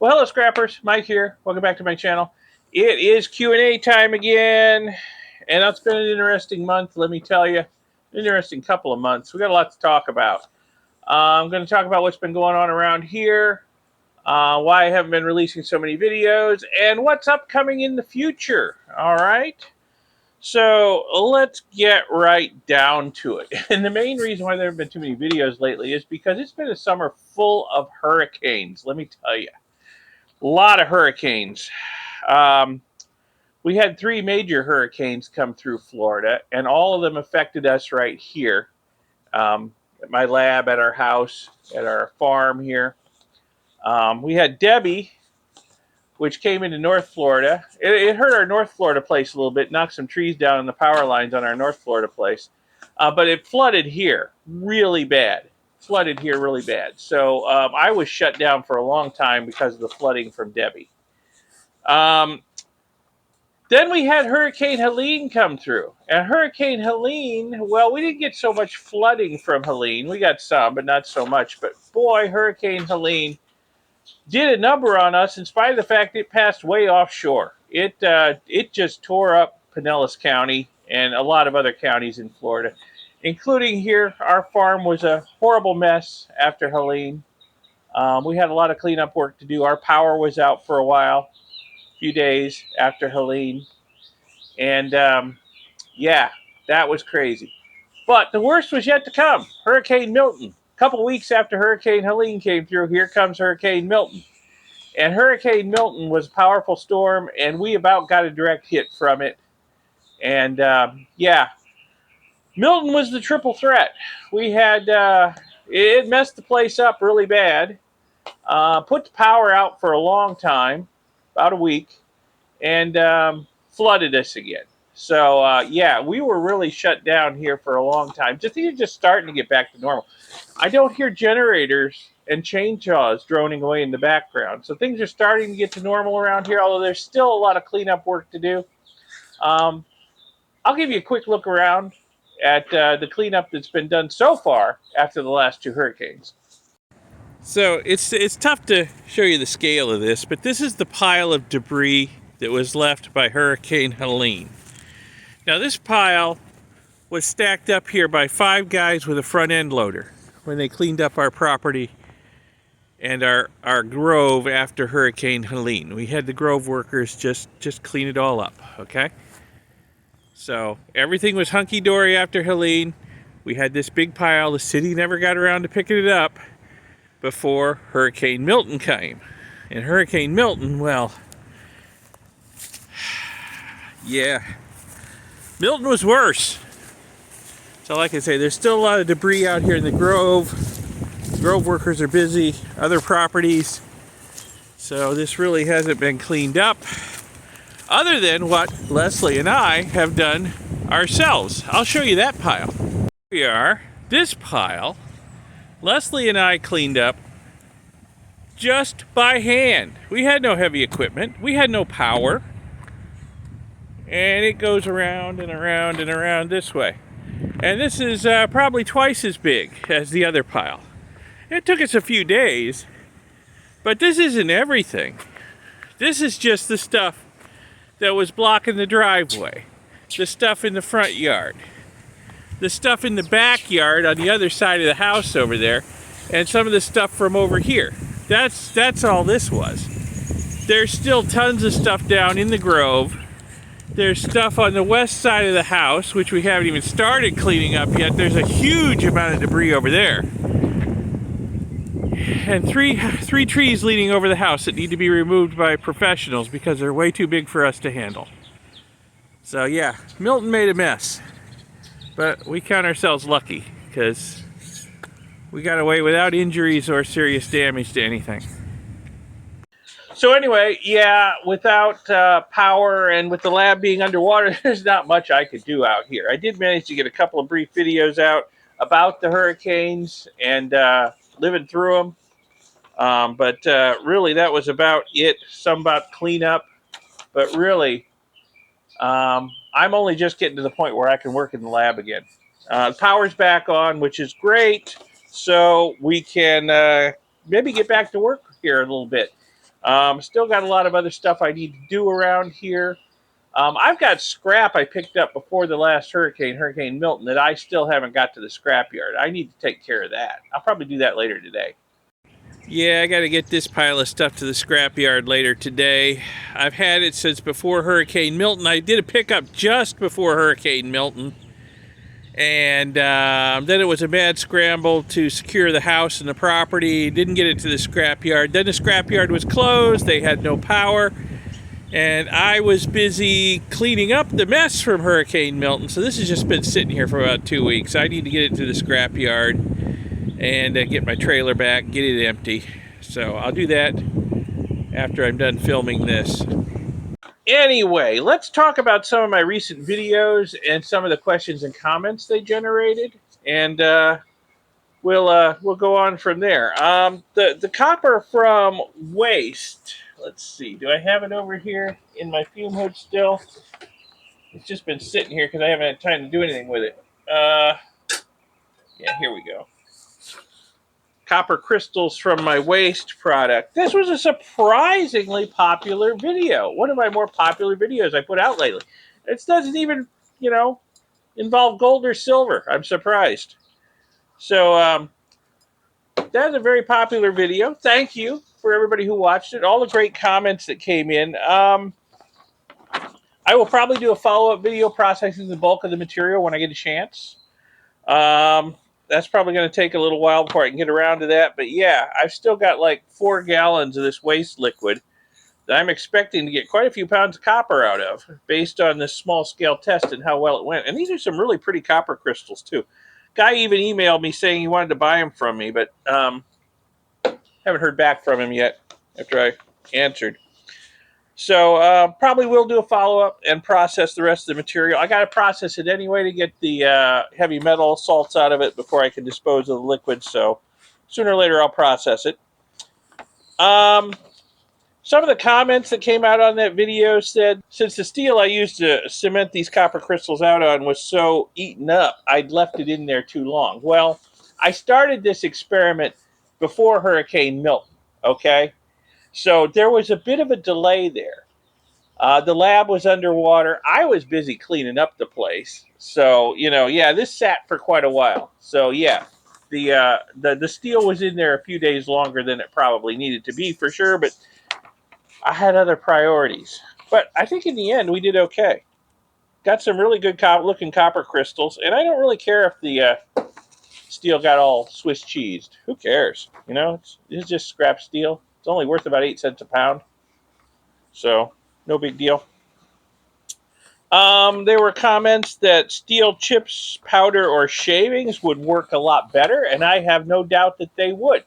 Well, hello, scrappers. Mike here. Welcome back to my channel. It is Q&A time again, and it's been an interesting month, let me tell you. An interesting couple of months. We got a lot to talk about. I'm going to talk about what's been going on around here, why I haven't been releasing so many videos, and what's upcoming in the future. All right? So let's get right down to it. And the main reason why there have been too many videos lately is because it's been a summer full of hurricanes, let me tell you. A lot of hurricanes. Um, we had 3 major hurricanes come through Florida, and all of them affected us right here. At my lab, at our house, at our farm here. We had Debbie, which came into North Florida. It hurt our North Florida place a little bit, knocked some trees down on the power lines on our North Florida place. But it flooded here really bad. Flooded here really bad. So I was shut down for a long time because of the flooding from Debbie. Then we had Hurricane Helene come through. And Hurricane Helene, well, we didn't get so much flooding from Helene. We got some, but not so much. But boy, Hurricane Helene did a number on us in spite of the fact it passed way offshore. It just tore up Pinellas County and a lot of other counties in Florida, including here. Our farm was a horrible mess after Helene. We had a lot of cleanup work to do. Our power was out for a while, a few days after Helene. And yeah, that was crazy. But the worst was yet to come. Hurricane Milton. A couple weeks after Hurricane Helene came through, here comes Hurricane Milton. And Hurricane Milton was a powerful storm, and we about got a direct hit from it. And yeah, Milton was the triple threat. We had, it messed the place up really bad, put the power out for a long time, about a week, and flooded us again. So yeah, we were really shut down here for a long time. Things are just starting to get back to normal. I don't hear generators and chainsaws droning away in the background. So things are starting to get to normal around here, although there's still a lot of cleanup work to do. I'll give you a quick look around at the cleanup that's been done so far after the last 2 hurricanes. So it's tough to show you the scale of this, but this is the pile of debris that was left by Hurricane Helene. Now this pile was stacked up here by 5 guys with a front end loader when they cleaned up our property and our grove after Hurricane Helene. We had the grove workers just clean it all up, okay? So everything was hunky-dory after Helene. We had this big pile. The city never got around to picking it up before Hurricane Milton came. And Hurricane Milton, well, yeah, Milton was worse. So like I say, there's still a lot of debris out here in the grove. Grove workers are busy, other properties. So this really hasn't been cleaned up, other than what Leslie and I have done ourselves. I'll show you that pile. Here we are. This pile, Leslie and I cleaned up just by hand. We had no heavy equipment. We had no power. And it goes around and around and around this way. And this is probably twice as big as the other pile. It took us a few days, but this isn't everything. This is just the stuff that was blocking the driveway, the stuff in the front yard, the stuff in the backyard on the other side of the house over there, and some of the stuff from over here. That's all this was. There's still tons of stuff down in the grove. There's stuff on the west side of the house, which we haven't even started cleaning up yet. There's a huge amount of debris over there. And three trees leaning over the house that need to be removed by professionals because they're way too big for us to handle. So yeah, Milton made a mess. But we count ourselves lucky because we got away without injuries or serious damage to anything. So anyway, yeah, without power and with the lab being underwater, there's not much I could do out here. I did manage to get a couple of brief videos out about the hurricanes and living through them. But really, that was about it. Some about cleanup. But really, I'm only just getting to the point where I can work in the lab again. Power's back on, which is great. So we can maybe get back to work here a little bit. Still got a lot of other stuff I need to do around here. I've got scrap I picked up before the last hurricane, Hurricane Milton, that I still haven't got to the scrapyard. I need to take care of that. I'll probably do that later today. Yeah, I got to get this pile of stuff to the scrapyard later today. I've had it since before Hurricane Milton. I did a pickup just before Hurricane Milton. And then it was a mad scramble to secure the house and the property. Didn't get it to the scrapyard. Then the scrapyard was closed. They had no power. And I was busy cleaning up the mess from Hurricane Milton. So this has just been sitting here for about 2 weeks. I need to get it to the scrapyard and get my trailer back, get it empty. So I'll do that after I'm done filming this. Anyway, let's talk about some of my recent videos and some of the questions and comments they generated, and we'll go on from there. The copper from waste. Let's see. Do I have it over here in my fume hood still? It's just been sitting here because I haven't had time to do anything with it. Yeah, here we go. Copper crystals from my waste product. This was a surprisingly popular video. One of my more popular videos I put out lately. It doesn't even, involve gold or silver. I'm surprised. So that's a very popular video. Thank you for everybody who watched it. All the great comments that came in. I will probably do a follow-up video processing the bulk of the material when I get a chance. That's probably going to take a little while before I can get around to that. But yeah, I've still got like 4 gallons of this waste liquid that I'm expecting to get quite a few pounds of copper out of based on this small-scale test and how well it went. And these are some really pretty copper crystals, too. Guy even emailed me saying he wanted to buy them from me, but haven't heard back from him yet after I answered. So probably will do a follow-up and process the rest of the material. I got to process it anyway to get the heavy metal salts out of it before I can dispose of the liquid. So sooner or later I'll process it. Some of the comments that came out on that video said, since the steel I used to cement these copper crystals out on was so eaten up, I'd left it in there too long. Well, I started this experiment before Hurricane Milton, okay? So there was a bit of a delay there. The lab was underwater. I was busy cleaning up the place. So, yeah, this sat for quite a while. So, yeah, the steel was in there a few days longer than it probably needed to be for sure, but I had other priorities. But I think in the end we did okay. Got some really good looking copper crystals, and I don't really care if the steel got all Swiss cheesed. Who cares? It's just scrap steel. It's only worth about 8 cents a pound. So, no big deal. There were comments that steel chips, powder, or shavings would work a lot better, and I have no doubt that they would.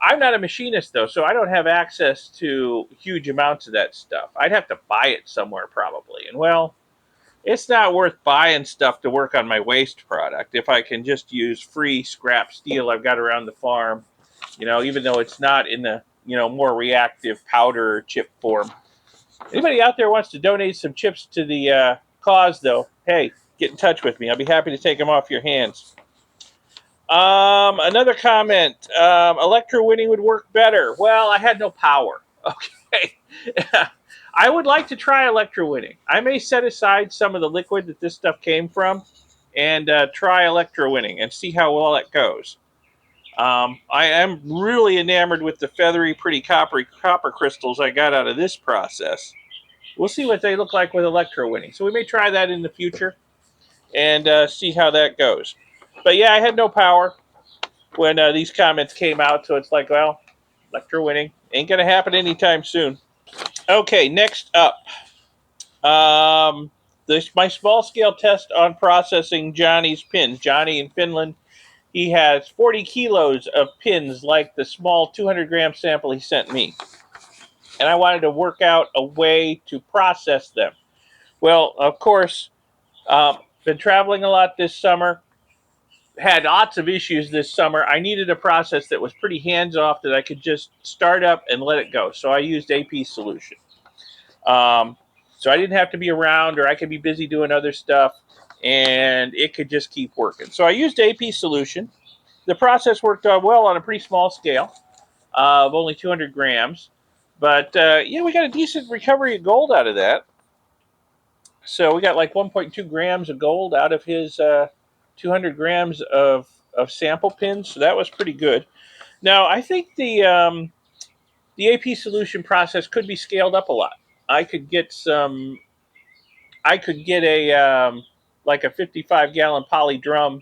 I'm not a machinist, though, so I don't have access to huge amounts of that stuff. I'd have to buy it somewhere, probably. And, well, it's not worth buying stuff to work on my waste product if I can just use free scrap steel I've got around the farm, even though it's not in the, more reactive powder or chip form. Anybody out there wants to donate some chips to the cause, though, hey, get in touch with me. I'll be happy to take them off your hands. Another comment, electrowinning would work better. Well, I had no power. Okay. I would like to try electrowinning. I may set aside some of the liquid that this stuff came from and try electrowinning and see how well it goes. I am really enamored with the feathery, pretty copper crystals I got out of this process. We'll see what they look like with electrowinning. So we may try that in the future and see how that goes. But yeah, I had no power when these comments came out, so it's like, well, electrowinning ain't going to happen anytime soon. Okay, next up. My small-scale test on processing Johnny's pins. Johnny in Finland, he has 40 kilos of pins like the small 200-gram sample he sent me. And I wanted to work out a way to process them. Well, of course, been traveling a lot this summer. Had lots of issues this summer. I needed a process that was pretty hands-off that I could just start up and let it go. So I used AP Solution. So I didn't have to be around, or I could be busy doing other stuff, and it could just keep working. So I used AP Solution. The process worked well on a pretty small scale of only 200 grams. But yeah, we got a decent recovery of gold out of that. So we got like 1.2 grams of gold out of his 200 grams of sample pins. So that was pretty good. Now I think the AP solution process could be scaled up a lot. I could get some. I could get a like a 55-gallon poly drum,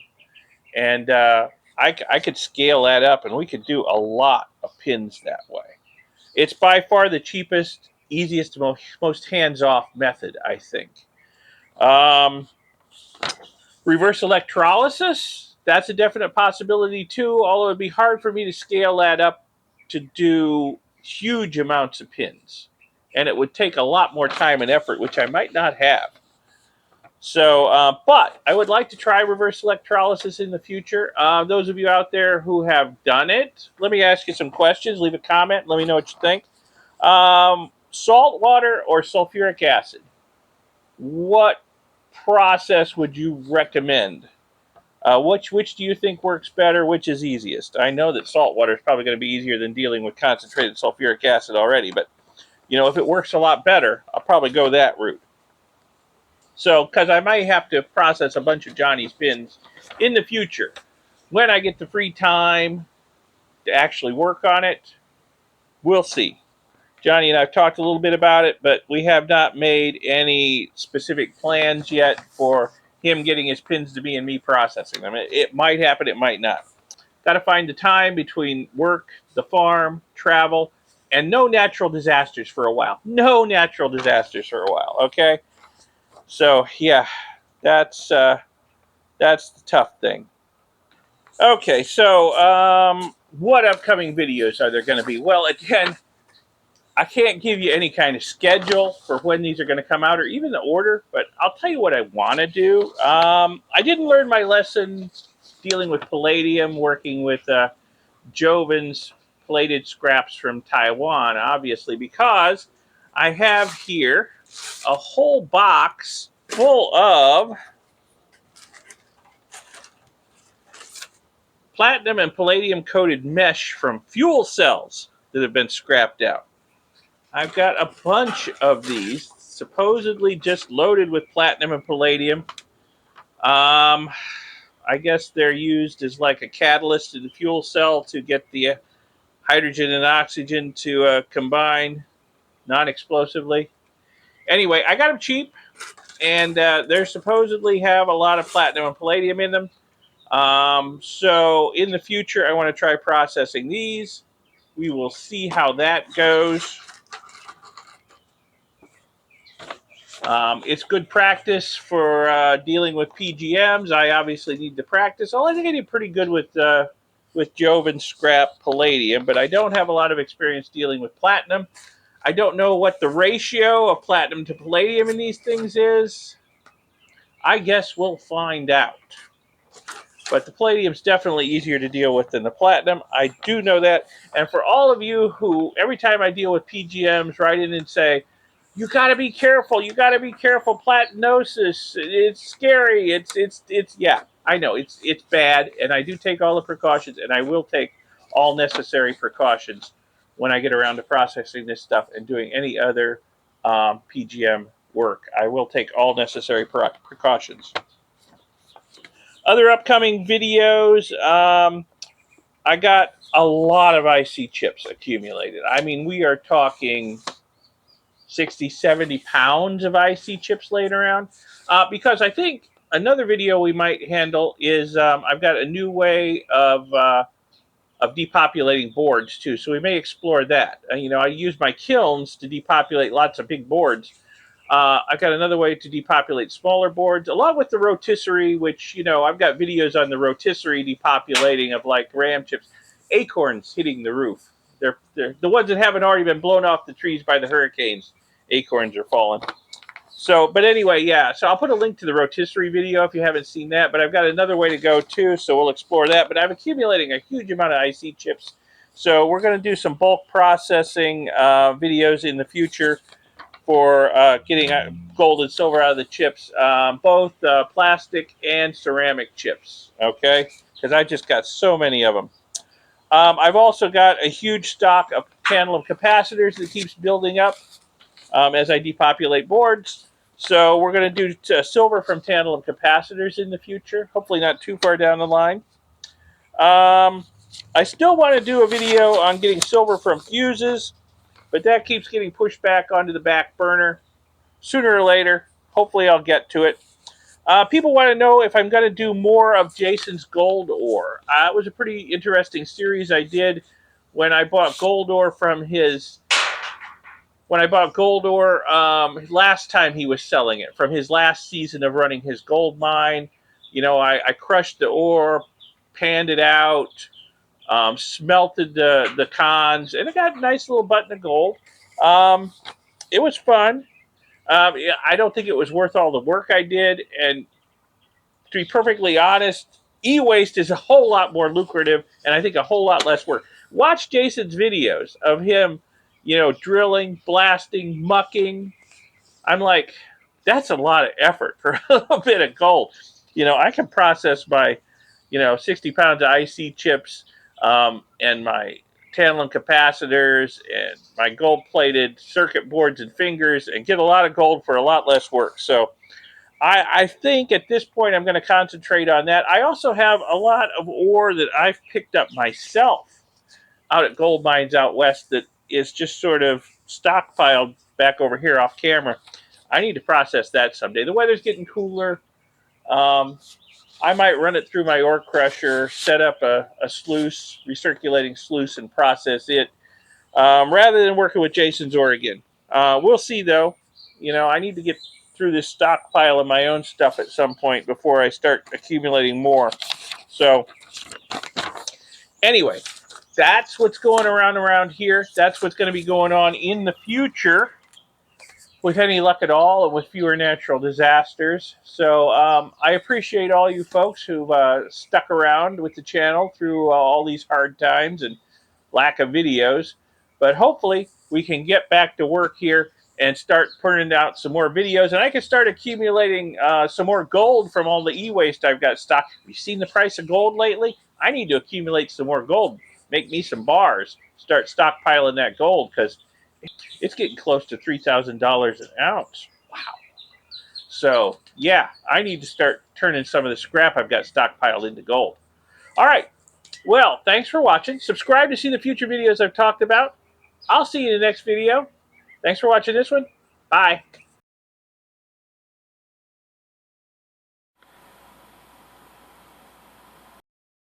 and I could scale that up, and we could do a lot of pins that way. It's by far the cheapest, easiest, most hands-off method, I think. Um, Reverse electrolysis, that's a definite possibility too, although it'd be hard for me to scale that up to do huge amounts of pins. And it would take a lot more time and effort, which I might not have. So, but I would like to try reverse electrolysis in the future. Those of you out there who have done it, let me ask you some questions. Leave a comment. Let me know what you think. Salt water or sulfuric acid? What process would you recommend? Which do you think works better? Which is easiest? I know that salt water is probably going to be easier than dealing with concentrated sulfuric acid already, but you know, if it works a lot better, I'll probably go that route. So, because I might have to process a bunch of Johnny's pins in the future when I get the free time to actually work on it, we'll see. Johnny and I have talked a little bit about it, but we have not made any specific plans yet for him getting his pins to me and me processing them. It might happen, it might not. Got to find the time between work, the farm, travel, and no natural disasters for a while. No natural disasters for a while, okay? So, yeah, that's the tough thing. Okay, so what upcoming videos are there going to be? Well, again, I can't give you any kind of schedule for when these are going to come out or even the order, but I'll tell you what I want to do. I didn't learn my lesson dealing with palladium, working with Joven's plated scraps from Taiwan, obviously, because I have here a whole box full of platinum and palladium coated mesh from fuel cells that have been scrapped out. I've got a bunch of these, supposedly just loaded with platinum and palladium. I guess they're used as like a catalyst in the fuel cell to get the hydrogen and oxygen to combine non-explosively. Anyway, I got them cheap, and they supposedly have a lot of platinum and palladium in them. So in the future, I want to try processing these. We will see how that goes. It's good practice for dealing with PGMs. I obviously need to practice. I think I did pretty good with Joven scrap palladium, but I don't have a lot of experience dealing with platinum. I don't know what the ratio of platinum to palladium in these things is. I guess we'll find out. But the palladium is definitely easier to deal with than the platinum. I do know that. And for all of you who, every time I deal with PGMs, write in and say, you got to be careful. You got to be careful. Platinosis. It's scary. Yeah, I know it's bad. And I do take all the precautions, and I will take all necessary precautions when I get around to processing this stuff and doing any other PGM work. I will take all necessary precautions. Other upcoming videos, I got a lot of IC chips accumulated. I mean, we are talking 60, 70 pounds of IC chips laying around. Because I think another video we might handle is I've got a new way of depopulating boards too. So we may explore that. You know, I use my kilns to depopulate lots of big boards. I've got another way to depopulate smaller boards, along with the rotisserie, which, you know, I've got videos on the rotisserie depopulating of like RAM chips, acorns hitting the roof. They're the ones that haven't already been blown off the trees by the hurricanes. Acorns are falling. So, but anyway, yeah. So I'll put a link to the rotisserie video if you haven't seen that. But I've got another way to go too, so we'll explore that. But I'm accumulating a huge amount of IC chips. So we're going to do some bulk processing videos in the future for getting gold and silver out of the chips, both plastic and ceramic chips, okay? Because I just got so many of them. I've also got a huge stock of tantalum capacitors that keeps building up as I depopulate boards. So we're going to do silver from tantalum capacitors in the future, hopefully not too far down the line. I still want to do a video on getting silver from fuses, but that keeps getting pushed back onto the back burner. Sooner or later, hopefully I'll get to it. People want to know if I'm going to do more of Jason's gold ore. It was a pretty interesting series I did when I bought gold ore from his. When I bought gold ore last time he was selling it, from his last season of running his gold mine. You know, I crushed the ore, panned it out, smelted the cons, and it got a nice little button of gold. It was fun. I don't think it was worth all the work I did, and to be perfectly honest, e-waste is a whole lot more lucrative, and I think a whole lot less work. Watch Jason's videos of him, you know, drilling, blasting, mucking. I'm like, that's a lot of effort for a little bit of gold. You know, I can process my, 60 pounds of IC chips and my tantalum capacitors and my gold-plated circuit boards and fingers and get a lot of gold for a lot less work. So I think at this point I'm going to concentrate on that. I also have a lot of ore that I've picked up myself out at gold mines out west that is just sort of stockpiled back over here off camera. I need to process that someday. The weather's getting cooler. I might run it through my ore crusher, set up a sluice, recirculating sluice, and process it rather than working with Jason's ore again. We'll see, though. You know, I need to get through this stockpile of my own stuff at some point before I start accumulating more. So, anyway, that's what's going around here. That's what's going to be going on in the future, with any luck at all, and with fewer natural disasters. So I appreciate all you folks who've stuck around with the channel through all these hard times and lack of videos. But hopefully we can get back to work here and start putting out some more videos. And I can start accumulating some more gold from all the e-waste I've got stocked. Have you seen the price of gold lately? I need to accumulate some more gold. Make me some bars. Start stockpiling that gold, because it's getting close to $3,000 an ounce. Wow. So, yeah, I need to start turning some of the scrap I've got stockpiled into gold. All right. Well, thanks for watching. Subscribe to see the future videos I've talked about. I'll see you in the next video. Thanks for watching this one. Bye.